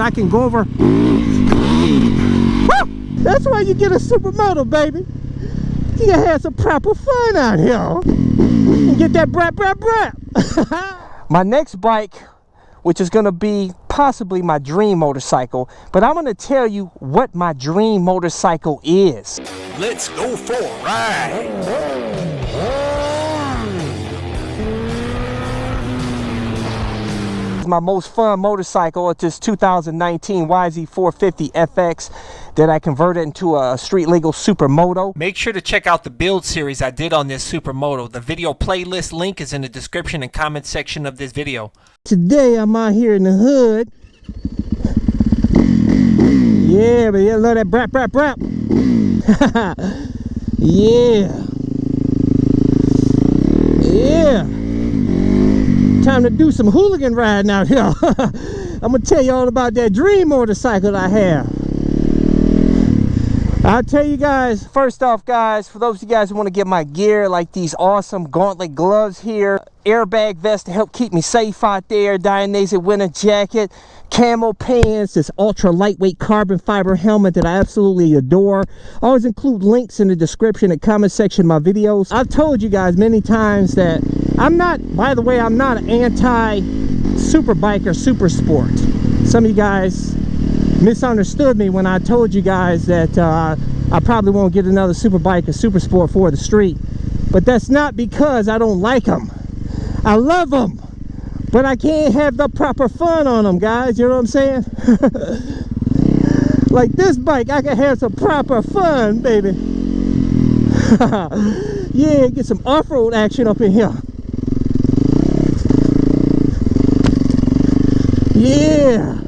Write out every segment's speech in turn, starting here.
I can go over. Woo! That's why you get a Supermoto, baby. You gotta have some proper fun out here. And get that brap, brap, brap. My next bike, which is gonna be possibly my dream motorcycle, but I'm gonna tell you what my dream motorcycle is. Let's go for a ride. My most fun motorcycle is this 2019 YZ450 FX that I converted into a street legal Supermoto. Make sure to check out the build series I did on this Supermoto. The video playlist link is in the description and comment section of this video. Today I'm out here in the hood. Yeah, but you love that brap, brap, brap. Yeah. Yeah. Time to do some hooligan riding out here. I'm gonna tell you all about that dream motorcycle I have. I'll tell you guys, first off guys, for those of you guys who want to get my gear, like these awesome gauntlet gloves here, airbag vest to help keep me safe out there, Dionysian winter jacket, camo pants, this ultra lightweight carbon fiber helmet that I absolutely adore. I always include links in the description and comment section of my videos. I've told you guys many times that I'm not, by the way, I'm not an anti-super bike or super sport. Some of you guys misunderstood me when I told you guys that I probably won't get another super bike or super sport for the street. But that's not because I don't like them. I love them. But I can't have the proper fun on them, guys. You know what I'm saying? Like this bike, I can have some proper fun, baby. Yeah, get some off-road action up in here. Yeah.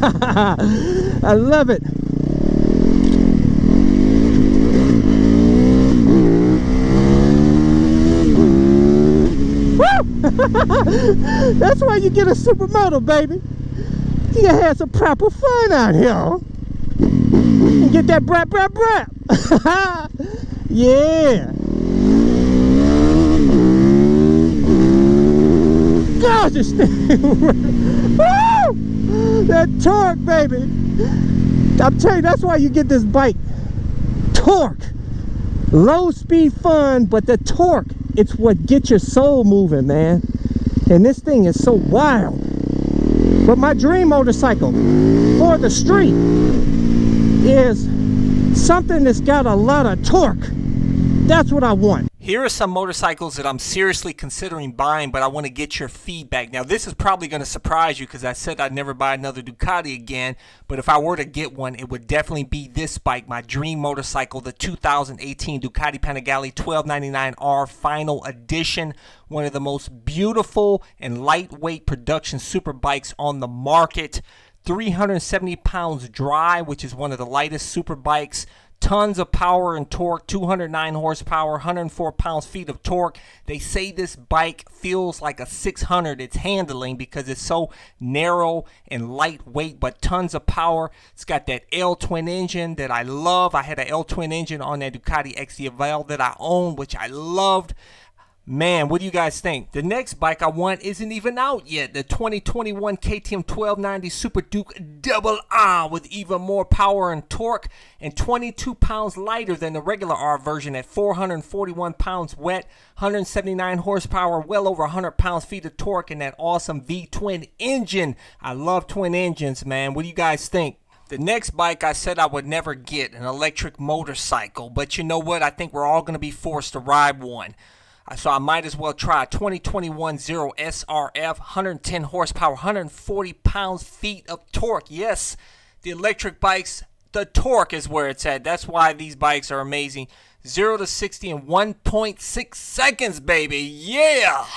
I love it. That's why you get a Supermoto, baby. You gotta have some proper fun out here. And get that brap, brap, brap. Yeah. Gosh, it's that torque, baby. I'm telling you, that's why you get this bike. Torque. Low speed fun, but the torque, it's what gets your soul moving, man. And this thing is so wild. But my dream motorcycle for the street is something that's got a lot of torque. That's what I want. Here are some motorcycles that I'm seriously considering buying, but I want to get your feedback. Now, this is probably going to surprise you because I said I'd never buy another Ducati again, but if I were to get one, it would definitely be this bike, my dream motorcycle, the 2018 Ducati Panigale 1299R Final Edition, one of the most beautiful and lightweight production super bikes on the market. 370 pounds dry, which is one of the lightest super bikes. Tons of power and torque, 209 horsepower, 104 pounds-feet of torque. They say this bike feels like a 600. It's handling because it's so narrow and lightweight, but tons of power. It's got that L-twin engine that I love. I had an L-twin engine on that Ducati XDeval that I owned, which I loved. Man, what do you guys think? The next bike I want isn't even out yet. The 2021 KTM 1290 Super Duke Double R with even more power and torque and 22 pounds lighter than the regular R version at 441 pounds wet, 179 horsepower, well over 100 pounds-feet of torque, and that awesome V-twin engine. I love twin engines, man. What do you guys think? The next bike I said I would never get, an electric motorcycle. But you know what? I think we're all going to be forced to ride one. So I might as well try a 2021 Zero SRF, 110 horsepower, 140 pounds-feet of torque. Yes, the electric bikes, the torque is where it's at. That's why these bikes are amazing. 0 to 60 in 1.6 seconds, baby. Yeah!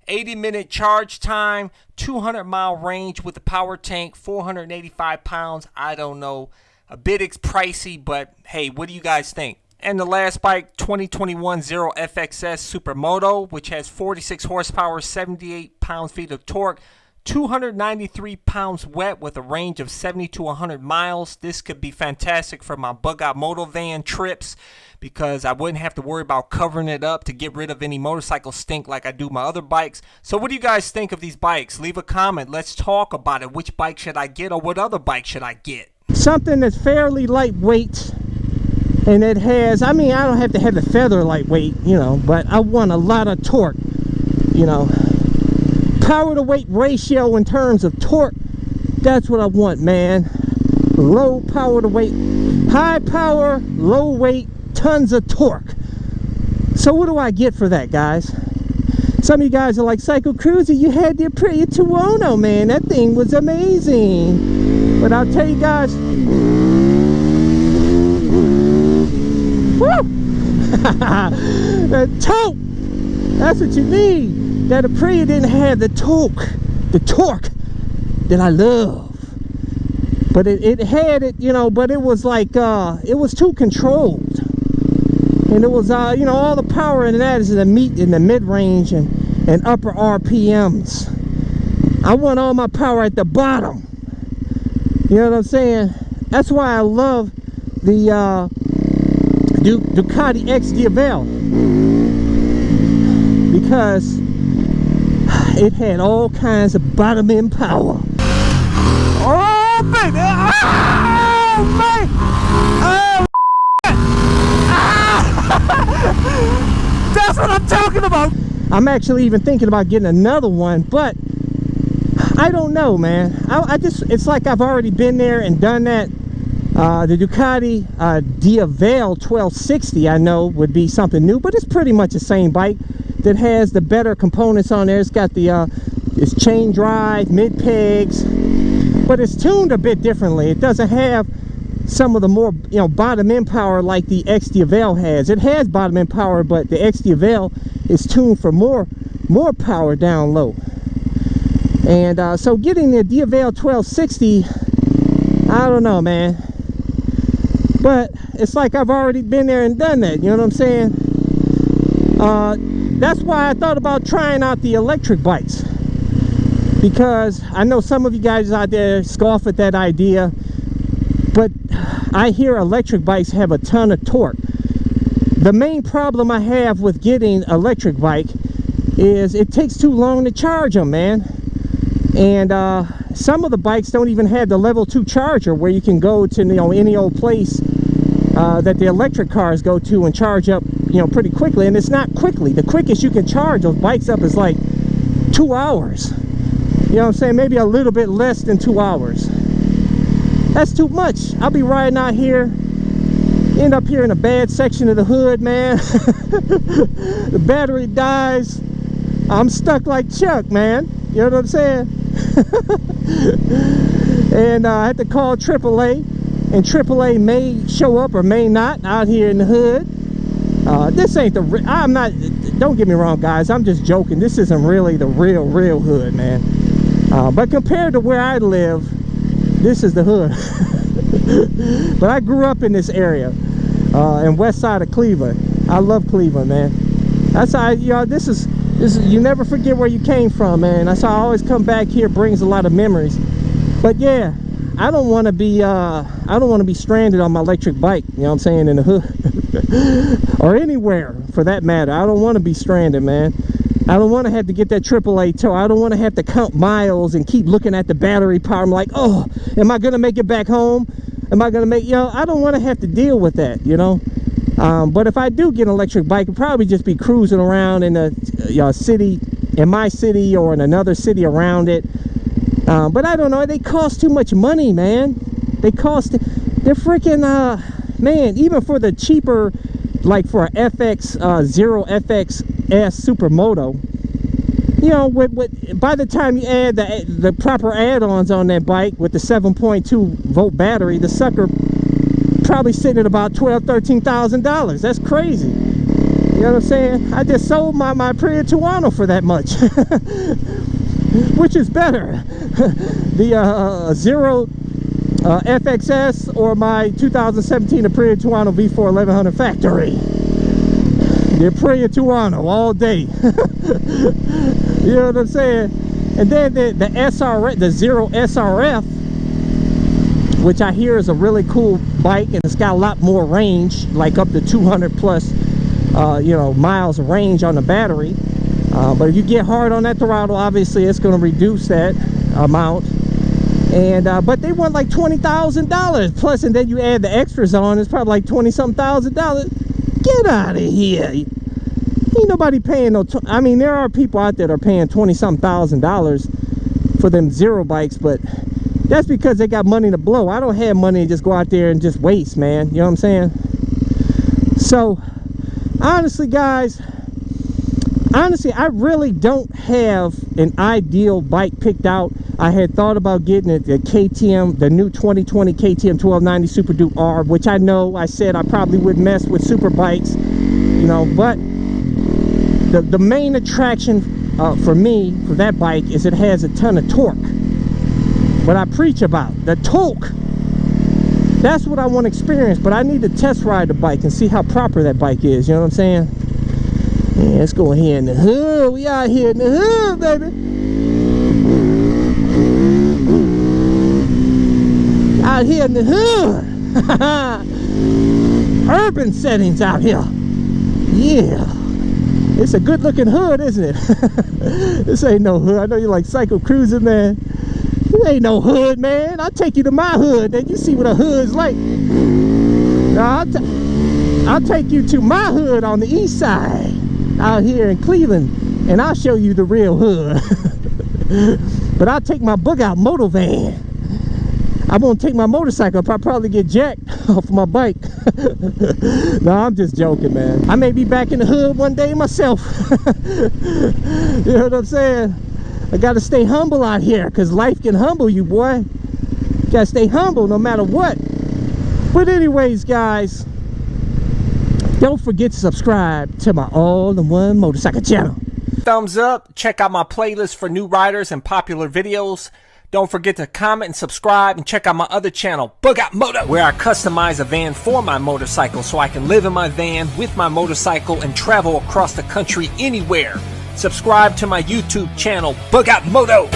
80-minute charge time, 200-mile range with the power tank, 485 pounds. I don't know. A bit pricey, but hey, what do you guys think? And the last bike, 2021 Zero FXS Supermoto, which has 46 horsepower, 78 pounds-feet of torque, 293 pounds wet with a range of 70 to 100 miles. This could be fantastic for my bug out moto van trips because I wouldn't have to worry about covering it up to get rid of any motorcycle stink like I do my other bikes. So what do you guys think of these bikes? Leave a comment. Let's talk about it. Which bike should I get, or what other bike should I get? Something that's fairly lightweight, and it has, I mean, I don't have to have the feather lightweight, you know, but I want a lot of torque, you know. Power to weight ratio in terms of torque, that's what I want, man. Low power to weight, high power, low weight, tons of torque. So what do I get for that, guys? Some of you guys are like, CycleCruza, you had the Aprilia Tuono, man. That thing was amazing. But I'll tell you guys, woo! The torque, that's what you need. That Aprilia didn't have the torque that I love. But it had it, you know, but it was like, it was too controlled. And it was, you know, all the power in that is in the mid-range and upper RPMs. I want all my power at the bottom. You know what I'm saying? That's why I love the Ducati X Diavel. Because it had all kinds of bottom end power. Oh baby! Oh man! Oh! That's what I'm talking about. I'm actually even thinking about getting another one, but I don't know, man. I just, it's like I've already been there and done that. The Ducati Diavel 1260 I know would be something new, but it's pretty much the same bike that has the better components on there. It's got the it's chain drive, mid pegs, but it's tuned a bit differently. It doesn't have some of the more, you know, bottom end power like the X Diavel has. It has bottom end power, but the X Diavel is tuned for more power down low. And so getting the Diavel 1260, I don't know, man. But it's like I've already been there and done that, you know what I'm saying? That's why I thought about trying out the electric bikes, because I know some of you guys out there scoff at that idea, but I hear electric bikes have a ton of torque. The main problem I have with getting electric bike is it takes too long to charge them, man. And some of the bikes don't even have the level 2 charger where you can go to, you know, any old place that the electric cars go to and charge up, you know, pretty quickly. And it's not quickly. The quickest you can charge those bikes up is like 2 hours. You know what I'm saying? Maybe a little bit less than 2 hours. That's too much. I'll be riding out here, end up here in a bad section of the hood, man. The battery dies. I'm stuck like Chuck, man. You know what I'm saying? And I had to call AAA, and AAA may show up or may not out here in the hood. This ain't the I'm not, don't get me wrong, guys, I'm just joking. This isn't really the real hood, man. But compared to where I live, this is the hood. But I grew up in this area, in west side of Cleveland. I love Cleveland, man. That's how, you know, this is, you never forget where you came from, man. That's how I always come back here. Brings a lot of memories. But yeah, I don't want to be stranded on my electric bike, you know what I'm saying, in the hood or anywhere for that matter. I don't want to be stranded, man. I don't want to have to get that AAA tow. I don't want to have to count miles and keep looking at the battery power. I'm like, oh, am I going to make it back home? Am I going to make, you know, I don't want to have to deal with that, you know. But if I do get an electric bike, it'll probably just be cruising around in a city, in my city or in another city around it. But I don't know, they cost too much money, man. They're freaking, man, even for the cheaper, like for a Zero FXS Supermoto, you know, by the time you add the proper add-ons on that bike with the 7.2 volt battery, the sucker probably sitting at about $12,000–13,000. That's crazy. You know what I'm saying? I just sold my Aprilia Tuono for that much. Which is better, the Zero FXS or my 2017 Aprilia Tuono V4 1100 factory? The Aprilia Tuono all day. You know what I'm saying? And then the SRF, the Zero SRF, which I hear is a really cool bike, and it's got a lot more range, like up to 200 plus you know, miles of range on the battery. But if you get hard on that throttle, obviously it's going to reduce that amount. And but they want like $20,000 plus, and then you add the extras on, it's probably like $20-something thousand. Get out of here. Ain't nobody paying no I mean, there are people out there that are paying $20-something thousand for them Zero bikes, but that's because they got money to blow. I don't have money to just go out there and just waste, man. You know what I'm saying? So honestly, guys, I really don't have an ideal bike picked out. I had thought about getting it, the KTM, the new 2020 KTM 1290 Super Duke R, which I know I said I probably would mess with super bikes, you know, but the main attraction for me for that bike is it has a ton of torque. What I preach about, the torque. That's what I want to experience, but I need to test ride the bike and see how proper that bike is, you know what I'm saying? Yeah, let's go here in the hood. We out here in the hood, baby. Out here in the hood. Urban settings out here. Yeah. It's a good looking hood, isn't it? This ain't no hood. I know you like CycleCruza, man. It ain't no hood, man. I'll take you to my hood, then you see what a hood's like. Now, I'll take you to my hood on the east side, out here in Cleveland, and I'll show you the real hood. But I'll take my bug out moto van. I won't take my motorcycle. I'll probably get jacked off my bike. No, I'm just joking, man. I may be back in the hood one day myself. You know what I'm saying? I gotta stay humble out here, because life can humble you, boy. You gotta stay humble no matter what. But anyways, guys, don't forget to subscribe to my all-in-one motorcycle channel. Thumbs up. Check out my playlist for new riders and popular videos. Don't forget to comment and subscribe, and check out my other channel, Bug Out Moto, where I customize a van for my motorcycle so I can live in my van with my motorcycle and travel across the country anywhere. Subscribe to my YouTube channel, Bug Out Moto.